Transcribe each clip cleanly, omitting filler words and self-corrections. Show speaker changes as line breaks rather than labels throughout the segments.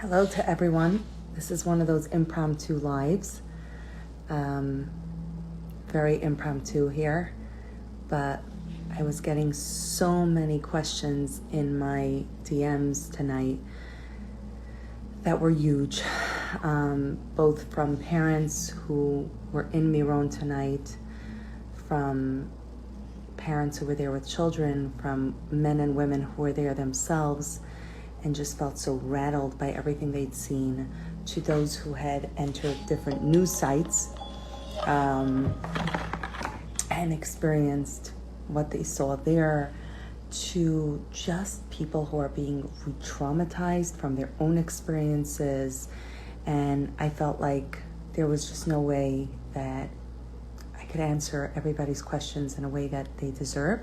Hello to everyone. This is one of those impromptu lives. Very impromptu here, but I was getting so many questions in my DMs tonight that were huge, both from parents who were in Miron tonight, from parents who were there with children, from men and women who were there themselves and just felt so rattled by everything they'd seen, to those who had entered different news sites and experienced what they saw there, to just people who are being re-traumatized from their own experiences. And I felt like there was just no way that I could answer everybody's questions in a way that they deserve.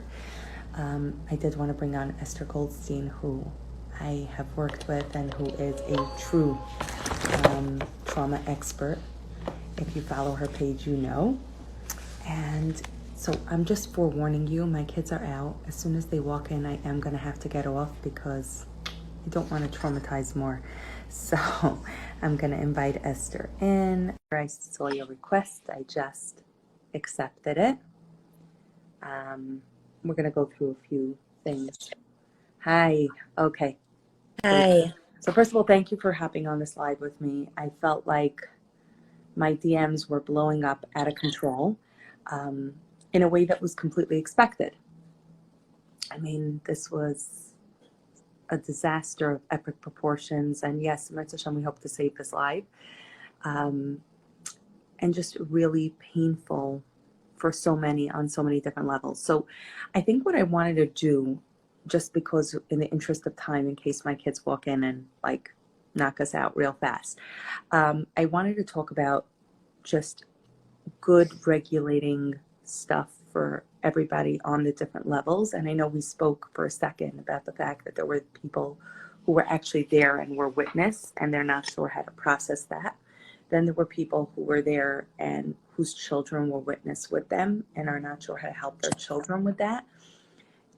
I did want to bring on Esther Goldstein, who I have worked with and who is a true trauma expert. If you follow her page, you know. And so I'm just forewarning you, my kids are out. As soon as they walk in, I am going to have to get off because I don't want to traumatize more. So I'm going to invite Esther in. I saw your request. I just accepted it. We're going to go through a few things. Hi. Okay.
Hi.
So first of all, thank you for hopping on this live with me. I felt like my DMs were blowing up out of control in a way that was completely expected. I mean, this was a disaster of epic proportions. And yes, Mitzvah, we hope to save this live. And just really painful for so many on so many different levels. So I think what I wanted to do, just because in the interest of time, in case my kids walk in and like knock us out real fast, I wanted to talk about just good regulating stuff for everybody on the different levels. And I know we spoke for a second about the fact that there were people who were actually there and were witness and they're not sure how to process that. Then there were people who were there and whose children were witness with them and are not sure how to help their children with that.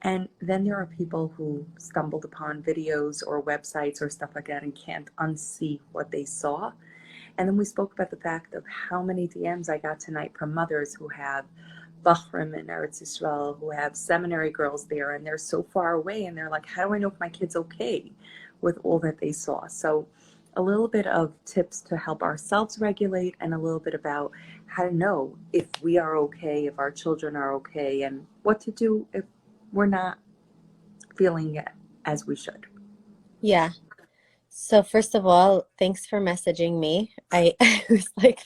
And then there are people who stumbled upon videos or websites or stuff like that and can't unsee what they saw. And then we spoke about the fact of how many DMs I got tonight from mothers who have Bahram in Eretz Yisrael, who have seminary girls there, and they're so far away, and they're like, how do I know if my kid's okay with all that they saw? So a little bit of tips to help ourselves regulate, and a little bit about how to know if we are okay, if our children are okay, and what to do if we're not feeling it as we should.
Yeah. So first of all, thanks for messaging me. I was like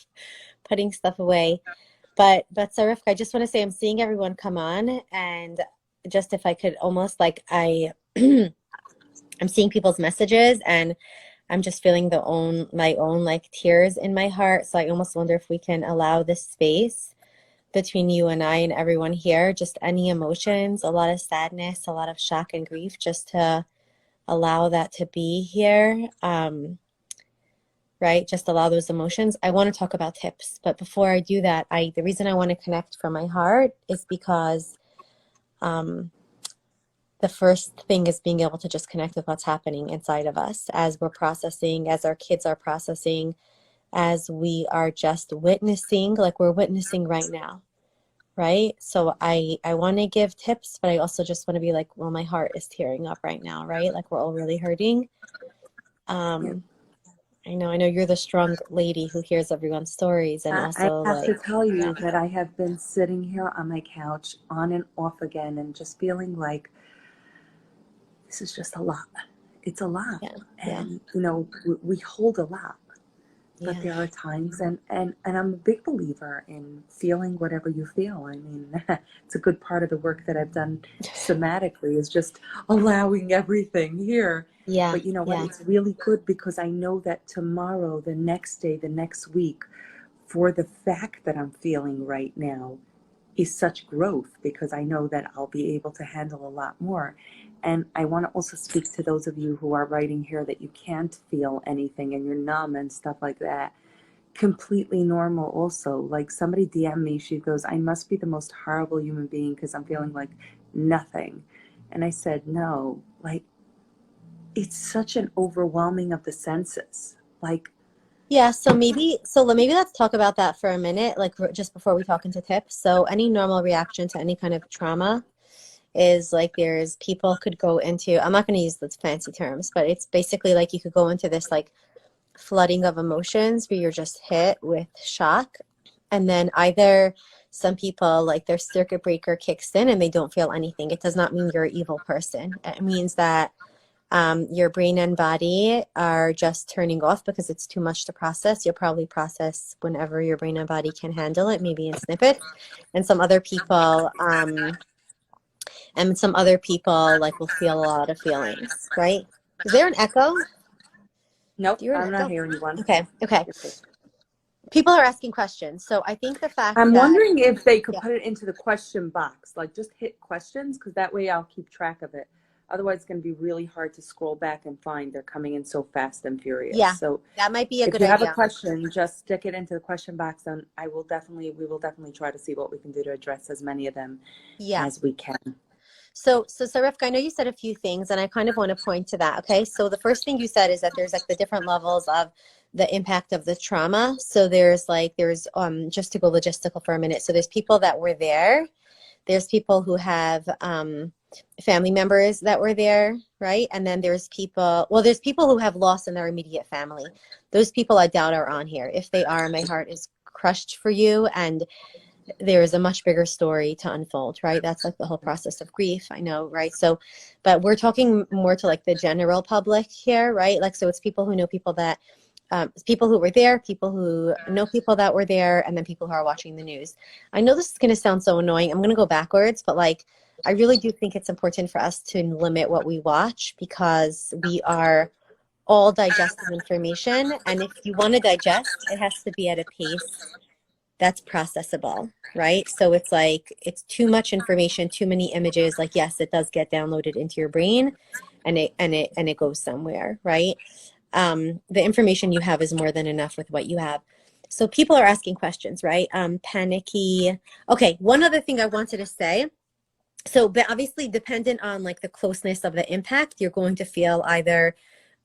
putting stuff away. But Sarah Rivkah, I just want to say I'm seeing everyone come on, and just if I could almost like I'm seeing people's messages, and I'm just feeling my own like tears in my heart. So I almost wonder if we can allow this space between you and I and everyone here, just any emotions, a lot of sadness, a lot of shock and grief, just to allow that to be here. Right? Just allow those emotions. I want to talk about tips, but before I do that, the reason I want to connect from my heart is because the first thing is being able to just connect with what's happening inside of us as we're processing, as our kids are processing, as we are just witnessing, like we're witnessing right now. Right? So I want to give tips, but I also just want to be like, well, my heart is tearing up right now, right? Like we're all really hurting. I know you're the strong lady who hears everyone's stories, and
I
also
have
like,
to tell
yeah,
you that I have been sitting here on my couch on and off again and just feeling like this is just a lot. It's a lot.
yeah, yeah,
And, you know, we hold a lot. But
yeah,
there are times, and I'm a big believer in feeling whatever you feel. I mean, it's a good part of the work that I've done somatically is just allowing everything here.
yeah,
But you know what?
yeah,
It's really good because I know that tomorrow, the next day, the next week, for the fact that I'm feeling right now is such growth because I know that I'll be able to handle a lot more. And I want to also speak to those of you who are writing here that you can't feel anything and you're numb and stuff like that. Completely normal also. Like somebody DM me, she goes, I must be the most horrible human being because I'm feeling like nothing. And I said, no, like it's such an overwhelming of the senses. Like,
Yeah, so maybe let's talk about that for a minute, like just before we talk into tips. So any normal reaction to any kind of trauma is like there's people could go into, I'm not going to use the fancy terms, but it's basically like you could go into this like flooding of emotions where you're just hit with shock. And then either some people like their circuit breaker kicks in and they don't feel anything. It does not mean you're an evil person. It means that your brain and body are just turning off because it's too much to process. You'll probably process whenever your brain and body can handle it, maybe in snippets. And some other people like will feel a lot of feelings, right? Is there an echo?
nope,
Do you hear an
I'm not
echo?
hearing you one.
Okay. People are asking questions. So I think the fact
I'm
that,
wondering if they could
yeah,
put it into the question box, like just hit questions, because that way I'll keep track of it. Otherwise, it's going to be really hard to scroll back and find. They're coming in so fast and furious.
yeah,
So
that might be a
if
good
you have a
idea.
question, just stick it into the question box, and we will definitely try to see what we can do to address as many of them
Yeah.
as we can.
So Rivka, I know you said a few things, and I kind of want to point to that. Okay, so the first thing you said is that there's like the different levels of the impact of the trauma. So there's just to go logistical for a minute. So there's people that were there. There's people who have family members that were there, right? And then there's people who have lost in their immediate family. Those people I doubt are on here. If they are, my heart is crushed for you, and there is a much bigger story to unfold, right? That's like the whole process of grief, I know, right? So, but we're talking more to like the general public here, right? Like, so it's people who know people that, people who were there, people who know people that were there, and then people who are watching the news. I know this is going to sound so annoying. I'm going to go backwards, but like, I really do think it's important for us to limit what we watch because we are all digesting information. And if you want to digest, it has to be at a pace that's processable, right? So it's like it's too much information, too many images. Like, yes, it does get downloaded into your brain and it goes somewhere, right? The information you have is more than enough with what you have. So people are asking questions, right? Panicky. Okay, one other thing I wanted to say. So, but obviously dependent on like the closeness of the impact, you're going to feel either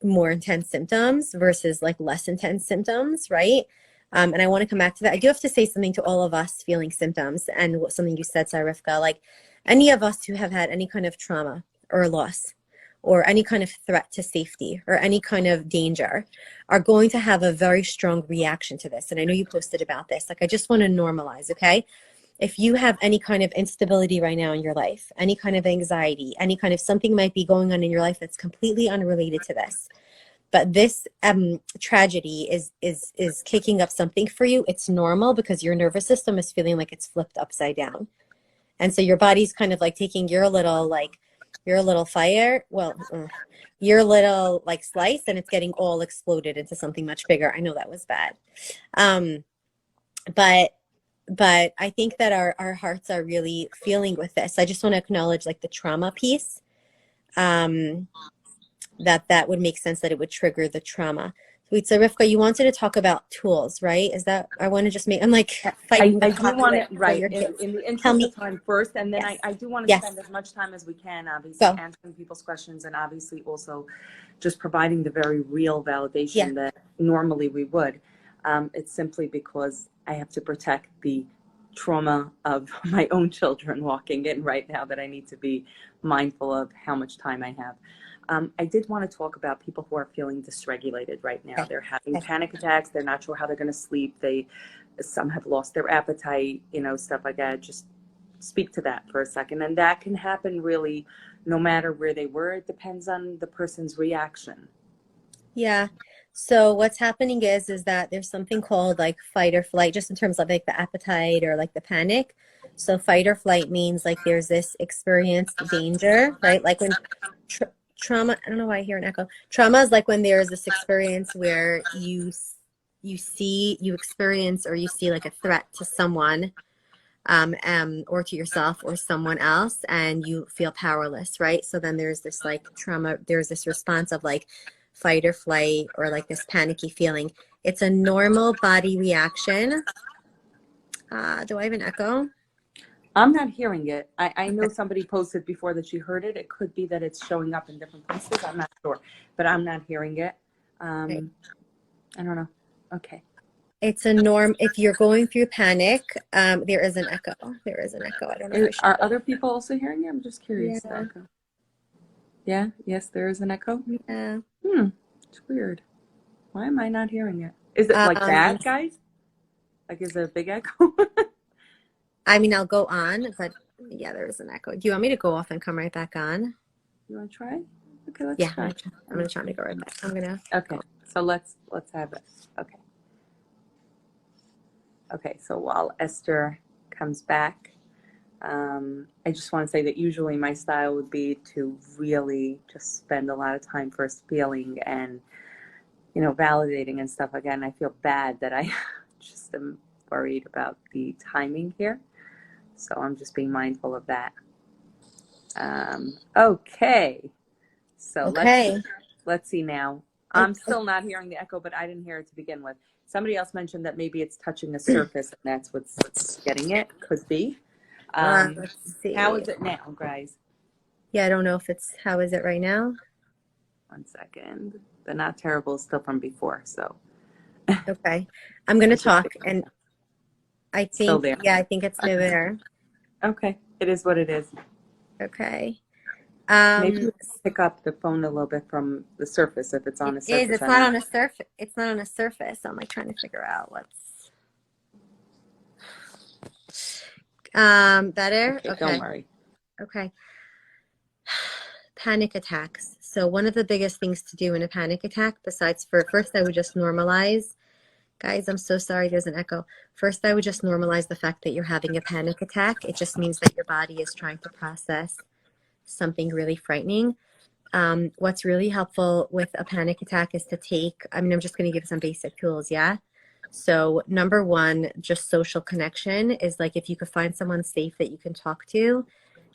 more intense symptoms versus like less intense symptoms, right? And I want to come back to that. I do have to say something to all of us feeling symptoms and something you said, Sarah Rivkah, like any of us who have had any kind of trauma or loss or any kind of threat to safety or any kind of danger are going to have a very strong reaction to this. And I know you posted about this. Like, I just want to normalize, okay? If you have any kind of instability right now in your life, any kind of anxiety, any kind of something might be going on in your life that's completely unrelated to this, but this tragedy is kicking up something for you, it's normal because your nervous system is feeling like it's flipped upside down. And so your body's kind of like taking your little fire, your little like slice, and it's getting all exploded into something much bigger. I know that was bad. But I think that our hearts are really feeling with this. I just want to acknowledge like the trauma piece. That would make sense that it would trigger the trauma. Sweet. So Rivkah, you wanted to talk about tools, right? Is that, I want to just make, I'm like fighting the
I do want
conflict
to,
for
right,
your kids.
in the
Tell
interest
me.
of time first, and then
Yes.
I do want to
Yes.
spend as much time as we can, obviously,
Go.
answering people's questions and obviously also just providing the very real validation
Yeah.
that normally we would. It's simply because I have to protect the trauma of my own children walking in right now that I need to be mindful of how much time I have. I did want to talk about people who are feeling dysregulated right now.
Okay.
They're having panic attacks. They're not sure how they're going to sleep. Some have lost their appetite, stuff like that. Just speak to that for a second. And that can happen really no matter where they were. It depends on the person's reaction.
Yeah. So what's happening is that there's something called like fight or flight, just in terms of like the appetite or like the panic. So fight or flight means like there's this experienced danger, right? Like when trauma, I don't know why I hear an echo. Trauma is like when there's this experience where you experience or you see like a threat to someone, or to yourself or someone else, and you feel powerless, right? So then there's this like trauma, there's this response of like fight or flight or like this panicky feeling. It's a normal body reaction. Do I have an echo?
I'm not hearing it. I know
Okay.
somebody posted before that she heard it. It could be that it's showing up in different places. I'm not sure, but I'm not hearing it.
Right.
Um, I don't know. Okay.
It's a norm. If you're going through panic, there is an echo. There is an echo. I don't know if I should
Are
put.
other people also hearing it? I'm just curious. The
Yeah.
echo. Yeah. Yes, there is an echo.
Yeah.
Hmm. It's weird. Why am I not hearing it? Is it like
Um,
bad, guys? Like, is it a big echo?
I mean, I'll go on, but yeah, there is an echo. Do you want me to go off and come right back on?
You want to try? Okay, let's
Yeah,
try.
I'm gonna try to go right back. I'm gonna
Okay.
go.
So let's have it. Okay. Okay. So while Esther comes back, I just want to say that usually my style would be to really just spend a lot of time first feeling and, validating and stuff. Again, I feel bad that I just am worried about the timing here. So I'm just being mindful of that. Okay. So
Okay.
let's see now.
I,
I'm still not hearing the echo, but I didn't hear it to begin with. Somebody else mentioned that maybe it's touching a surface and that's what's getting it. Could be.
let's
How
see.
is it now, guys?
Yeah, I don't know if it's how is it right now?
1 second. The not terrible is still from before, so
Okay. I'm gonna
it's just
talk and I
still
think
there.
yeah, I think it's still there.
Okay, it is what it is.
Okay.
Maybe
Um,
you can pick up the phone a little bit from the surface if it's
it
on a
is.
surface.
It's
I
not
don't know.
on a surface. It's not on a surface. I'm like trying to figure out what's better.
Okay, don't
Okay.
worry.
Okay. Panic attacks. So one of the biggest things to do in a panic attack, besides for first, I would just normalize. Guys, I'm so sorry. There's an echo. First, I would just normalize the fact that you're having a panic attack. It just means that your body is trying to process something really frightening. What's really helpful with a panic attack is to take, I mean, I'm just going to give some basic tools, yeah? So, number one, just social connection is like if you could find someone safe that you can talk to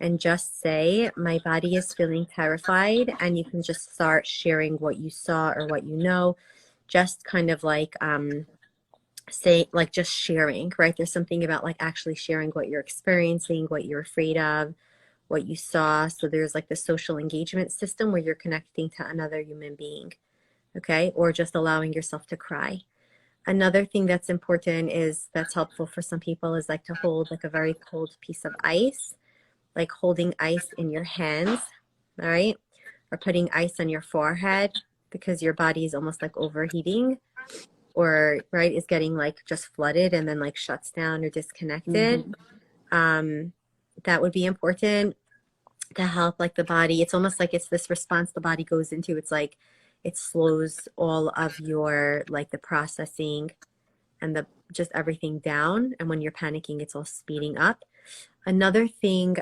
and just say, my body is feeling terrified, and you can just start sharing what you saw or what you know, just kind of like, say, like just sharing, right? There's something about like actually sharing what you're experiencing, what you're afraid of, what you saw. So there's like the social engagement system where you're connecting to another human being, okay? Or just allowing yourself to cry. Another thing that's important is that's helpful for some people is like to hold like a very cold piece of ice, like holding ice in your hands, all right? Or putting ice on your forehead because your body is almost like overheating or right is getting like just flooded and then like shuts down or disconnected.
Mm-hmm.
Um, that would be important to help like the body. It's almost like it's this response the body goes into. It's like it slows all of your like the processing and the just everything down. And when you're panicking, it's all speeding up. Another thing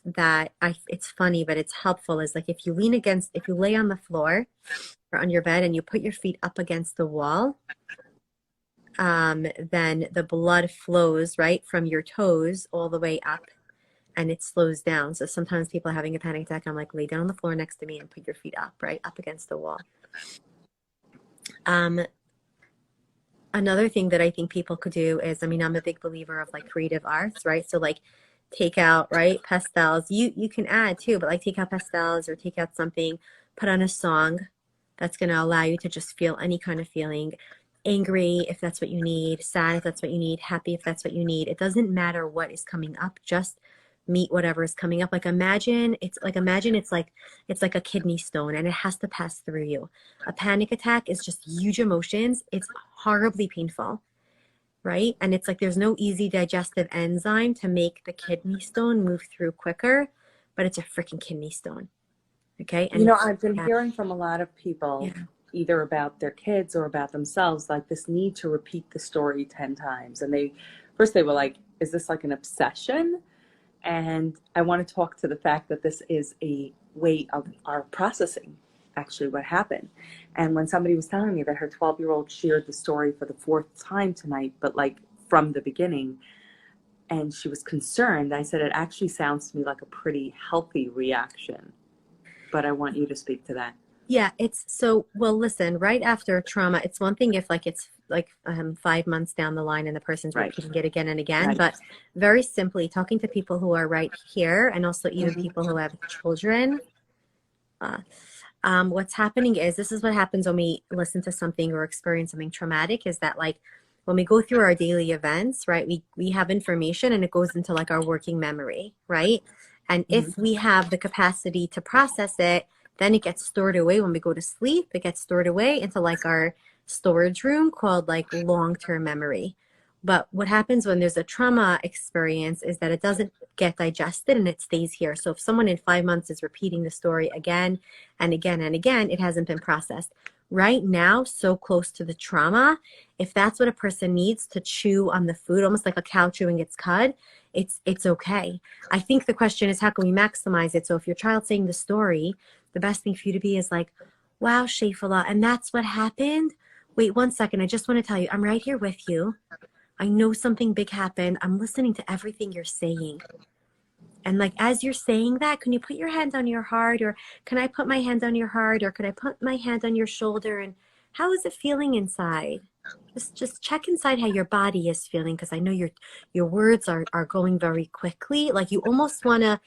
that it's funny, but it's helpful is like if you lay on the floor or on your bed and you put your feet up against the wall, then the blood flows right from your toes all the way up and it slows down. So sometimes people are having a panic attack. I'm like, lay down on the floor next to me and put your feet up, right? Up against the wall. Um, Another thing that I think people could do is, I mean, I'm a big believer of like creative arts, right? So like take out, right, pastels. You can add too, but like take out pastels or take out something, put on a song that's going to allow you to just feel any kind of feeling. Angry if that's what you need, sad if that's what you need, happy if that's what you need. It doesn't matter what is coming up, just meet whatever is coming up. Like imagine it's like a kidney stone and it has to pass through you. A panic attack is just huge emotions. It's horribly painful, right? And it's like there's no easy digestive enzyme to make the kidney stone move through quicker, but it's a freaking kidney stone. Okay. And
I've been
yeah,
hearing from a lot of people,
yeah.
either about their kids or about themselves, like this need to repeat the story 10 times. And they were like, is this like an obsession? And I want to talk to the fact that this is a way of our processing actually what happened. And when somebody was telling me that her 12-year-old shared the story for the fourth time tonight, but like from the beginning, and she was concerned, I said, it actually sounds to me like a pretty healthy reaction. But I want you to speak to that.
Yeah, it's so, well, listen, right after trauma, it's one thing if like it's like 5 months down the line and the person's
Right.
repeating it again and again.
Right.
But very simply, talking to people who are right here, and also even
Mhm.
people who have children, what's happening is, this is what happens when we listen to something or experience something traumatic, is that like when we go through our daily events, right, we have information and it goes into like our working memory, right? And if we have the capacity to process it, then it gets stored away when we go to sleep. It gets stored away into like our storage room called like long-term memory. But what happens when there's a trauma experience is that it doesn't get digested and it stays here. So if someone in 5 months is repeating the story again and again and again, it hasn't been processed. Right now, so close to the trauma, if that's what a person needs to chew on the food, almost like a cow chewing its cud, it's okay. I think the question is, how can we maximize it? So if your child's saying the story, the best thing for you to be is like, wow, Shayfullah, and that's what happened? Wait 1 second, I just want to tell you, I'm right here with you. I know something big happened. I'm listening to everything you're saying. And like, as you're saying that, can you put your hand on your heart, or can I put my hand on your heart, or could I put my hand on your shoulder? And how is it feeling inside? Just check inside how your body is feeling, because I know your words are going very quickly. Like you almost want to,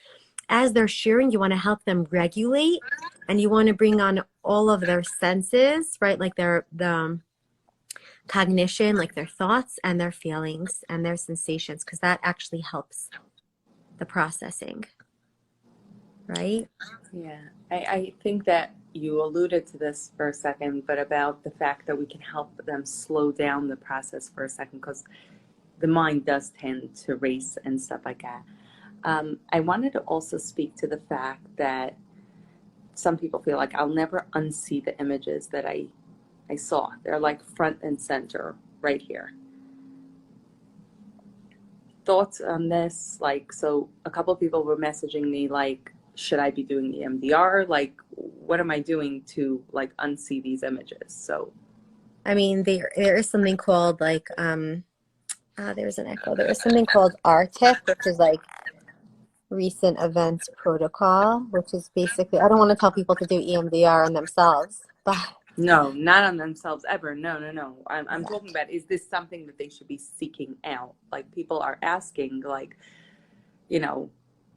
as they're sharing, you want to help them regulate, and you want to bring on all of their senses, right? Like the cognition, like their thoughts and their feelings and their sensations, because that actually helps the processing, right?
Yeah, I think that you alluded to this for a second, but about the fact that we can help them slow down the process for a second, because the mind does tend to race and stuff like that. I wanted to also speak to the fact that some people feel like I'll never unsee the images that I saw. They're like front and center right here. Thoughts on this? Like, so a couple of people were messaging me like, should I be doing EMDR? Like, what am I doing to like unsee these images? So,
I mean, there is something called like there's an echo. There is something called RTIP, which is like recent events protocol, which is basically, I don't want to tell people to do EMDR on themselves, but
no, not on themselves ever. No. I'm
yeah.
talking about, is this something that they should be seeking out? Like people are asking, like, you know,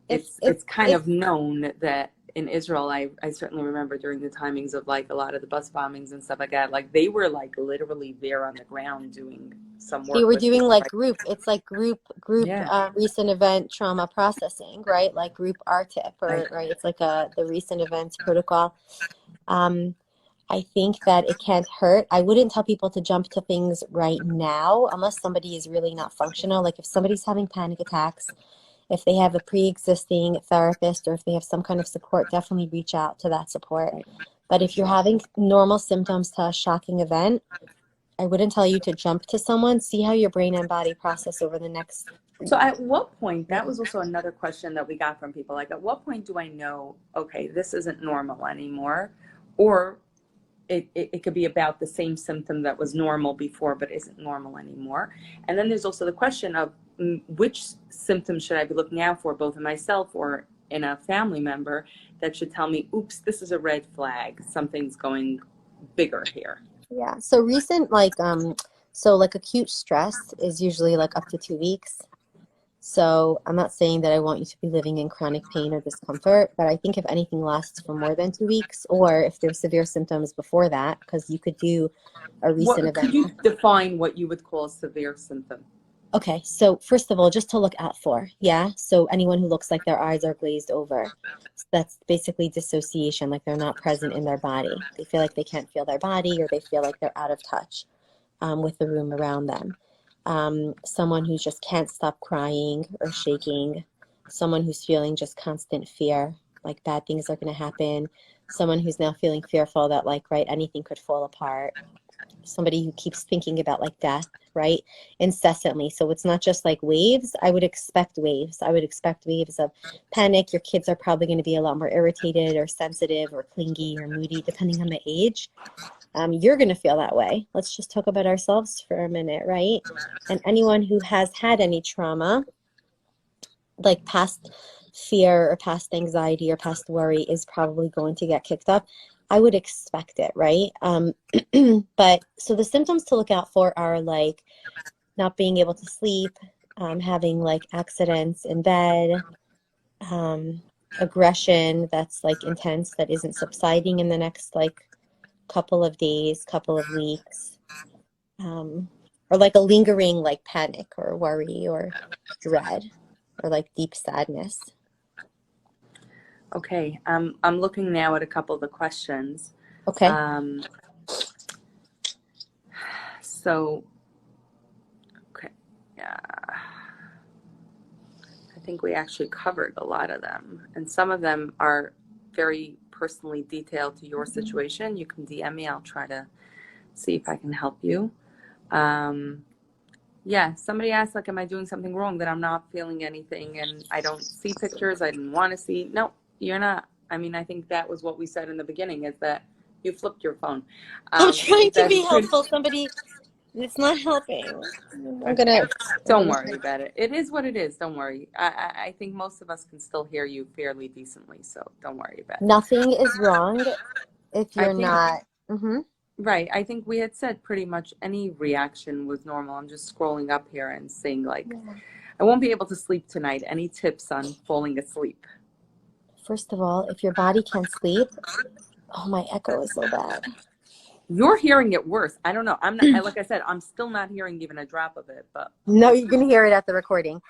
it's kind of known that in Israel, I certainly remember during the timings of like a lot of the bus bombings and stuff like that, like they were like literally there on the ground doing some work.
You were
with
doing
people,
like
right?
group, it's like group
Yeah.
recent event trauma processing, right? Like group RTIP, or right? It's like the recent events protocol. I think that it can't hurt. I wouldn't tell people to jump to things right now unless somebody is really not functional. Like if somebody's having panic attacks, if they have a pre-existing therapist, or if they have some kind of support, definitely reach out to that support. But if you're having normal symptoms to a shocking event, I wouldn't tell you to jump to someone. See how your brain and body process over the next.
So at what point, that was also another question that we got from people, like at what point do I know, okay, this isn't normal anymore? Or it could be about the same symptom that was normal before but isn't normal anymore. And then there's also the question of which symptoms should I be looking out for, both in myself or in a family member, that should tell me, oops, this is a red flag, something's going bigger here.
Yeah. So recent, like acute stress is usually like up to 2 weeks. So I'm not saying that I want you to be living in chronic pain or discomfort, but I think if anything lasts for more than 2 weeks, or if there's severe symptoms before that, because you could do a recent event.
Could you define what you would call a severe symptom?
Okay, so first of all, just to look out for, yeah? So anyone who looks like their eyes are glazed over, that's basically dissociation, like they're not present in their body. They feel like they can't feel their body, or they feel like they're out of touch with the room around them. Someone who just can't stop crying or shaking, someone who's feeling just constant fear, like bad things are going to happen, someone who's now feeling fearful that like, right, anything could fall apart, somebody who keeps thinking about like death, right, incessantly. So it's not just like waves. I would expect waves. I would expect waves of panic. Your kids are probably going to be a lot more irritated or sensitive or clingy or moody, depending on the age. You're going to feel that way. Let's just talk about ourselves for a minute, right? And anyone who has had any trauma, like past fear or past anxiety or past worry, is probably going to get kicked up. I would expect it, right? But so the symptoms to look out for are like not being able to sleep, having like accidents in bed, aggression that's like intense that isn't subsiding in the next like couple of days, couple of weeks, or like a lingering like panic or worry or dread or like deep sadness.
Okay, I'm looking now at a couple of the questions.
Okay.
So, okay, yeah, I think we actually covered a lot of them, and some of them are very personally detailed to your situation. You can DM me. I'll try to see if I can help you. Yeah, somebody asked, like, am I doing something wrong that I'm not feeling anything and I don't see pictures I didn't want to see? No, you're not. I mean, I think that was what we said in the beginning, is that you flipped your phone.
I'm trying to be
That's pretty.
helpful. Somebody, it's not helping. I'm gonna.
Don't worry about it. It is what it is. Don't worry. I think most of us can still hear you fairly decently, so don't worry about it.
Nothing is wrong if
I
you're
think,
not.
right. I think we had said pretty much any reaction was normal. I'm just scrolling up here and saying, like, I won't be able to sleep tonight. Any tips on falling asleep?
First of all, if your body can't sleep, oh, my echo is so bad.
You're hearing it worse. I don't know. I'm not, like I said, I'm still not hearing even a drop of it, but.
No, you can hear it at the recording.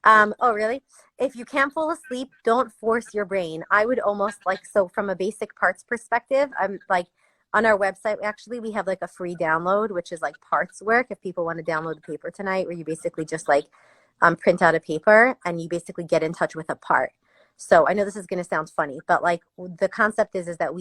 Oh, really? If you can't fall asleep, don't force your brain. I would almost like, so from a basic parts perspective, I'm like, on our website, actually, we have like a free download, which is like parts work. If people want to download the paper tonight, where you basically just like print out a paper and you basically get in touch with a part. So I know this is going to sound funny, but like the concept is that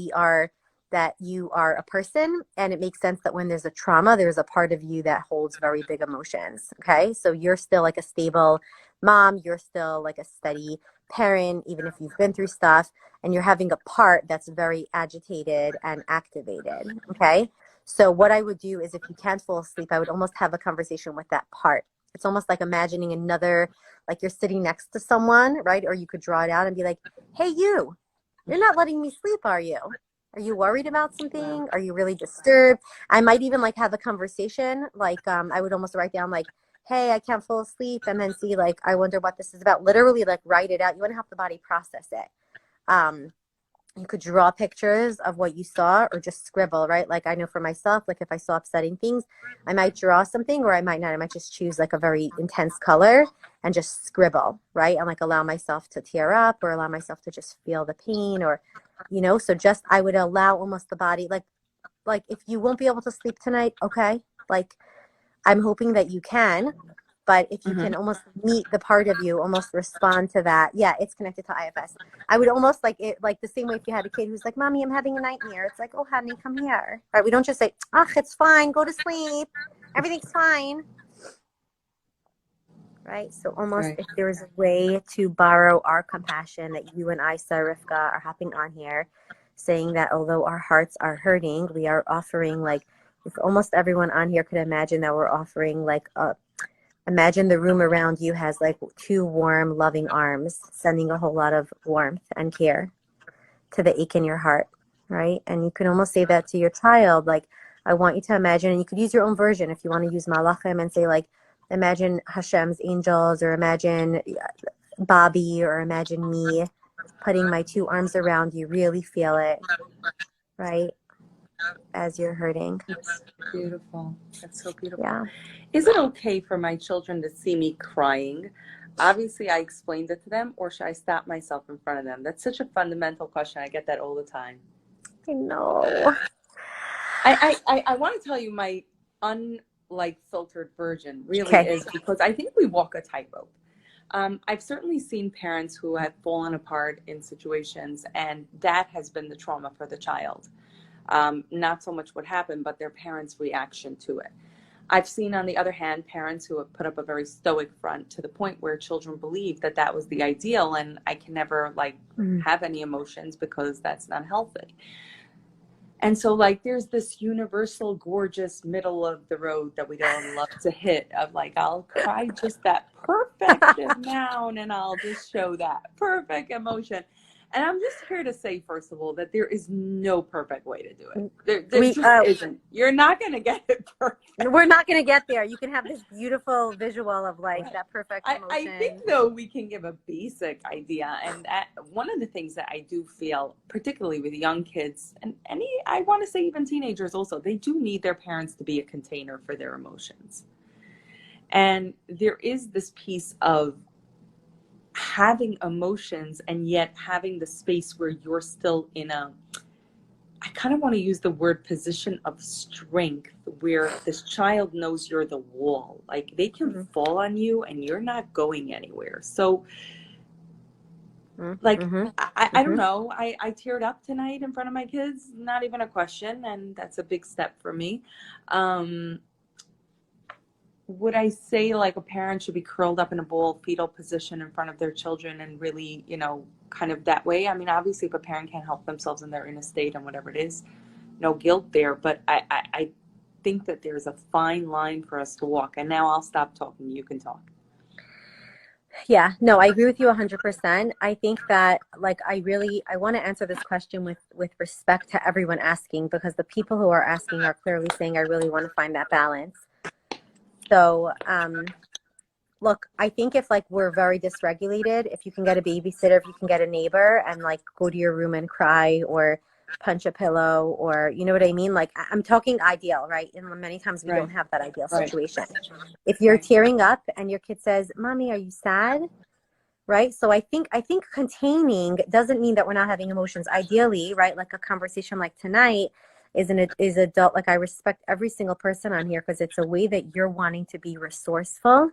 you are a person, and it makes sense that when there's a trauma, there's a part of you that holds very big emotions. Okay. So you're still like a stable mom, you're still like a steady parent, even if you've been through stuff, and you're having a part that's very agitated and activated. Okay. So what I would do is, if you can't fall asleep, I would almost have a conversation with that part. It's almost like imagining another, like you're sitting next to someone, right? Or you could draw it out and be like, hey, you're not letting me sleep, are you? Are you worried about something? Are you really disturbed? I might even like have a conversation. Like I would almost write down like, hey, I can't fall asleep. And then see like, I wonder what this is about. Literally like write it out. You want to help the body process it. You could draw pictures of what you saw or just scribble, right? Like I know for myself, like if I saw upsetting things, I might draw something, or I might not. I might just choose like a very intense color and just scribble, right? And like allow myself to tear up, or allow myself to just feel the pain, or, so just, I would allow almost the body, like if you won't be able to sleep tonight, okay, like I'm hoping that you can, but if you can almost meet the part of you, almost respond to that. Yeah, it's connected to IFS. I would almost like it, like the same way if you had a kid who's like, mommy, I'm having a nightmare. It's like, oh, honey, come here. Right? We don't just say, it's fine. Go to sleep. Everything's fine. Right? So almost if there is a way to borrow our compassion that you and I, Sarah Rivkah, are hopping on here, saying that although our hearts are hurting, we are offering, like, if almost everyone on here could imagine that we're offering like imagine the room around you has like two warm, loving arms, sending a whole lot of warmth and care to the ache in your heart, right? And you can almost say that to your child, like, I want you to imagine, and you could use your own version if you want to use Malachim and say, like, imagine Hashem's angels, or imagine Bobby, or imagine me putting my two arms around you. Really feel it, right? As you're hurting.
That's beautiful. That's so beautiful.
Yeah.
Is it okay for my children to see me crying? Obviously, I explained it to them, or should I stop myself in front of them? That's such a fundamental question. I get that all the time.
I know.
I want to tell you my filtered version really is, because I think we walk a tightrope. I've certainly seen parents who have fallen apart in situations, and that has been the trauma for the child. Not so much what happened, but their parents' reaction to it. I've seen, on the other hand, parents who have put up a very stoic front to the point where children believe that that was the ideal, and I can never have any emotions because that's not healthy. And so there's this universal gorgeous middle of the road that we all love to hit of I'll cry just that perfect amount, and I'll just show that perfect emotion. And I'm just here to say, first of all, that there is no perfect way to do it. There
We
just isn't. You're not going to get it perfect.
we're not going to get there. You can have this beautiful visual of like
Right.
that perfect
I
emotion.
think, though, we can give a basic idea. And one of the things that I do feel, particularly with young kids, and I want to say even teenagers also, they do need their parents to be a container for their emotions. And there is this piece of having emotions and yet having the space where you're still in a, I kind of want to use the word position of strength, where this child knows you're the wall. Like they can fall on you and you're not going anywhere. So like, I don't know. I teared up tonight in front of my kids, not even a question. And that's a big step for me. Would I say like a parent should be curled up in a ball, fetal position in front of their children and really, kind of that way? I mean, obviously if a parent can't help themselves and they're in a state and whatever it is, no guilt there. But I think that there's a fine line for us to walk. And now I'll stop talking. You can talk.
Yeah, no, I agree with you 100%. I think that like I want to answer this question with respect to everyone asking, because the people who are asking are clearly saying, I really want to find that balance. So, look, I think if like we're very dysregulated, if you can get a babysitter, if you can get a neighbor and like go to your room and cry or punch a pillow, or you know what I mean? Like I'm talking ideal, right? And many times we don't have that ideal situation. If you're tearing up and your kid says, Mommy, are you sad? Right? So I think containing doesn't mean that we're not having emotions. Ideally, right? Like a conversation like tonight is adult. Like I respect every single person on here because it's a way that you're wanting to be resourceful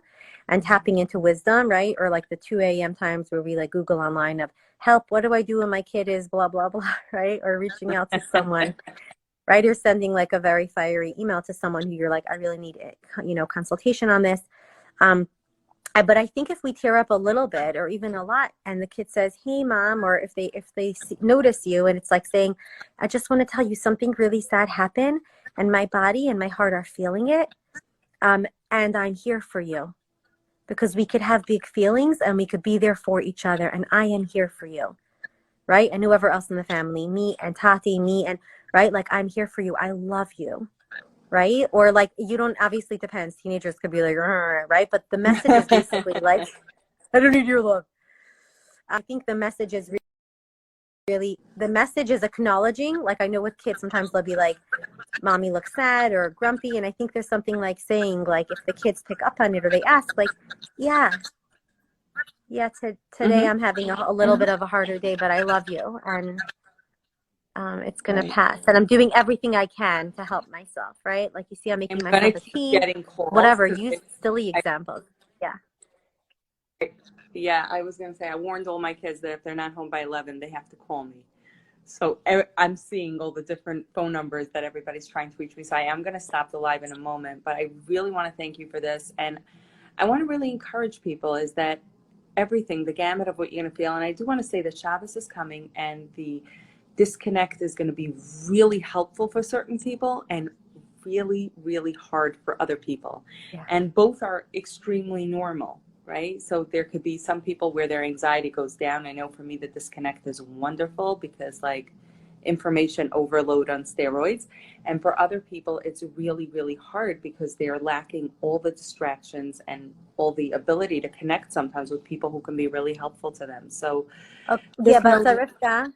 and tapping into wisdom, right? Or like the 2 a.m. times where we like Google online of help, what do I do when my kid is blah, blah, blah, right? Or reaching out to someone, right? Or sending like a very fiery email to someone who you're like, I really need it, consultation on this. But I think if we tear up a little bit or even a lot and the kid says, hey, Mom, or if they notice you and it's like saying, I just want to tell you something really sad happened and my body and my heart are feeling it. And I'm here for you, because we could have big feelings and we could be there for each other. And I am here for you. Right. And whoever else in the family, me and Tati, me and right. Like I'm here for you. I love you. Right? Or like, you don't, obviously depends. Teenagers could be like, right? But the message is basically like, I don't need your love. I think the message is really, the message is acknowledging, like I know with kids, sometimes they'll be like, Mommy looks sad or grumpy. And I think there's something like saying, like, if the kids pick up on it or they ask, like, yeah, today I'm having a little bit of a harder day, but I love you. And it's going to pass. And I'm doing everything I can to help myself, right? Like you see, I'm making myself a tea, whatever, use silly examples. Yeah.
Yeah, I was going to say, I warned all my kids that if they're not home by 11, they have to call me. So I'm seeing all the different phone numbers that everybody's trying to reach me. So I am going to stop the live in a moment, but I really want to thank you for this. And I want to really encourage people is that everything, the gamut of what you're going to feel. And I do want to say that Shabbos is coming and the disconnect is going to be really helpful for certain people and really, really hard for other people. Yeah. And both are extremely normal, right? So there could be some people where their anxiety goes down. I know for me the disconnect is wonderful because like information overload on steroids. And for other people, it's really, really hard because they're lacking all the distractions and all the ability to connect sometimes with people who can be really helpful to them. So
yeah, but Sarah Rivkah,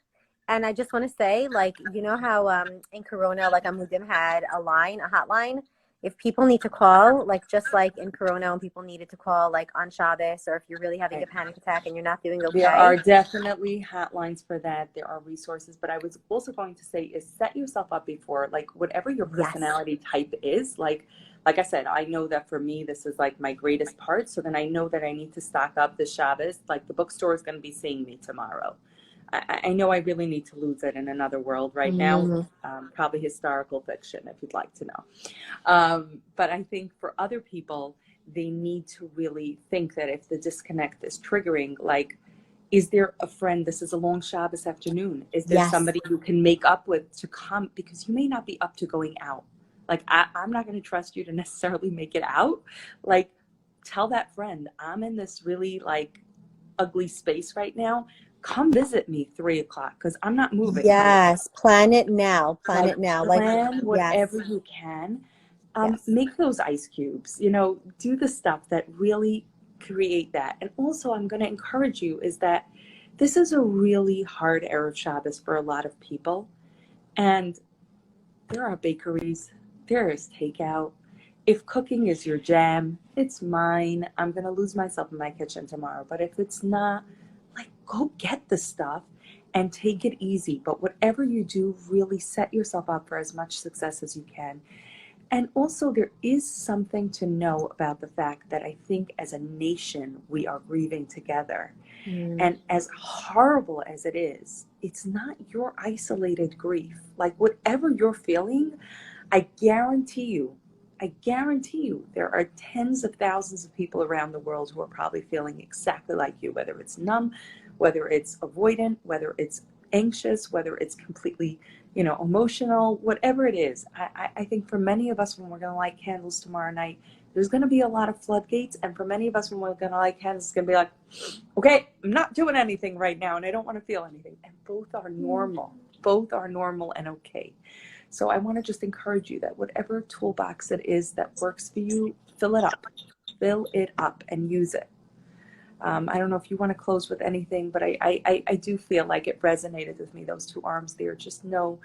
and I just want to say, like, you know how in Corona, like Amudim had a hotline. If people need to call, like just like in Corona, when people needed to call, like on Shabbos, or if you're really having a panic attack and you're not doing okay.
There are definitely hotlines for that. There are resources. But I was also going to say is set yourself up before, like whatever your personality type is. Like I said, I know that for me, this is like my greatest part. So then I know that I need to stock up this Shabbos. Like the bookstore is going to be seeing me tomorrow. I know I really need to lose it in another world right now, probably historical fiction, if you'd like to know. But I think for other people, they need to really think that if the disconnect is triggering, like, is there a friend? This is a long Shabbos afternoon. Is there somebody you can make up with to come? Because you may not be up to going out. Like, I'm not going to trust you to necessarily make it out. Like, tell that friend, I'm in this really, like, ugly space right now. come visit me 3 o'clock because I'm not moving.
Yes, plan it now. Plan it now. Like,
Plan
yes,
whatever you can.
yes.
Make those ice cubes, you know, do the stuff that really create that. And also, I'm going to encourage you is that this is a really hard Erev Shabbos for a lot of people. And there are bakeries, there is takeout. If cooking is your jam, it's mine. I'm going to lose myself in my kitchen tomorrow. But if it's not, like, go get the stuff and take it easy. But whatever you do, really set yourself up for as much success as you can. And also, there is something to know about the fact that I think as a nation, we are grieving together.
Mm.
And as horrible as it is, it's not your isolated grief. Like, whatever you're feeling, I guarantee you, there are tens of thousands of people around the world who are probably feeling exactly like you, whether it's numb, whether it's avoidant, whether it's anxious, whether it's completely, you know, emotional, whatever it is. I think for many of us, when we're going to light candles tomorrow night, there's going to be a lot of floodgates. And for many of us, when we're going to light candles, it's going to be like, okay, I'm not doing anything right now, and I don't want to feel anything. And both are normal. Both are normal and okay. So I want to just encourage you that whatever toolbox it is that works for you, fill it up and use it. I don't know if you want to close with anything, but I do feel like it resonated with me, those two arms there. Just know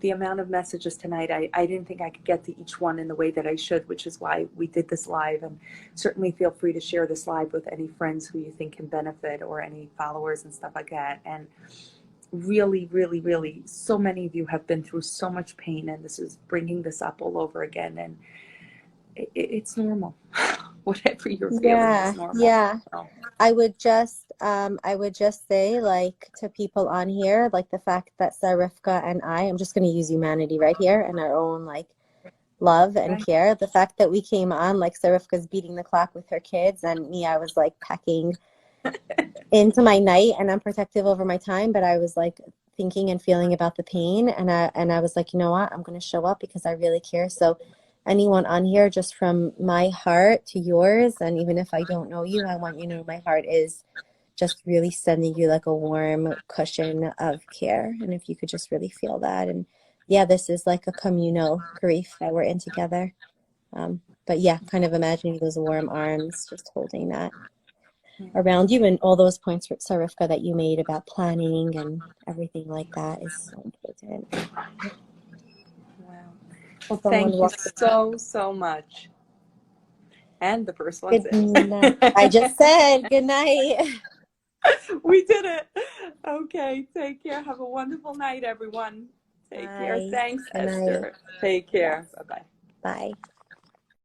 the amount of messages tonight, I didn't think I could get to each one in the way that I should, which is why we did this live. And certainly feel free to share this live with any friends who you think can benefit or any followers and stuff like that. And really, really, really, so many of you have been through so much pain, and this is bringing this up all over again. And it's normal. Whatever you're feeling
Yeah,
is normal.
yeah.
So,
I would just say, like, to people on here, like the fact that Sarah Rivkah and I'm just going to use humanity right here and our own, like, love and
right.
care. The fact that we came on, like, Sarah Rivkah's beating the clock with her kids, and me, I was like packing into my night, and I'm protective over my time, but I was like thinking and feeling about the pain, and I was like, you know what, I'm going to show up because I really care. So anyone on here, just from my heart to yours, and even if I don't know you, I want you to know my heart is just really sending you like a warm cushion of care. And if you could just really feel that. And yeah, this is like a communal grief that we're in together. But yeah, kind of imagining those warm arms just holding that around you, and all those points, Sarifka, that you made about planning and everything like that is so important.
Wow. Well,
Someone
thank you
walked
so much. And the first one's
Good
in.
night. I just said good night.
We did it. Okay, take care. Have a wonderful night, everyone. Take care.
Bye.
Thanks,
Good night.
Esther. Take care.
Yes.
Bye-bye.
Bye.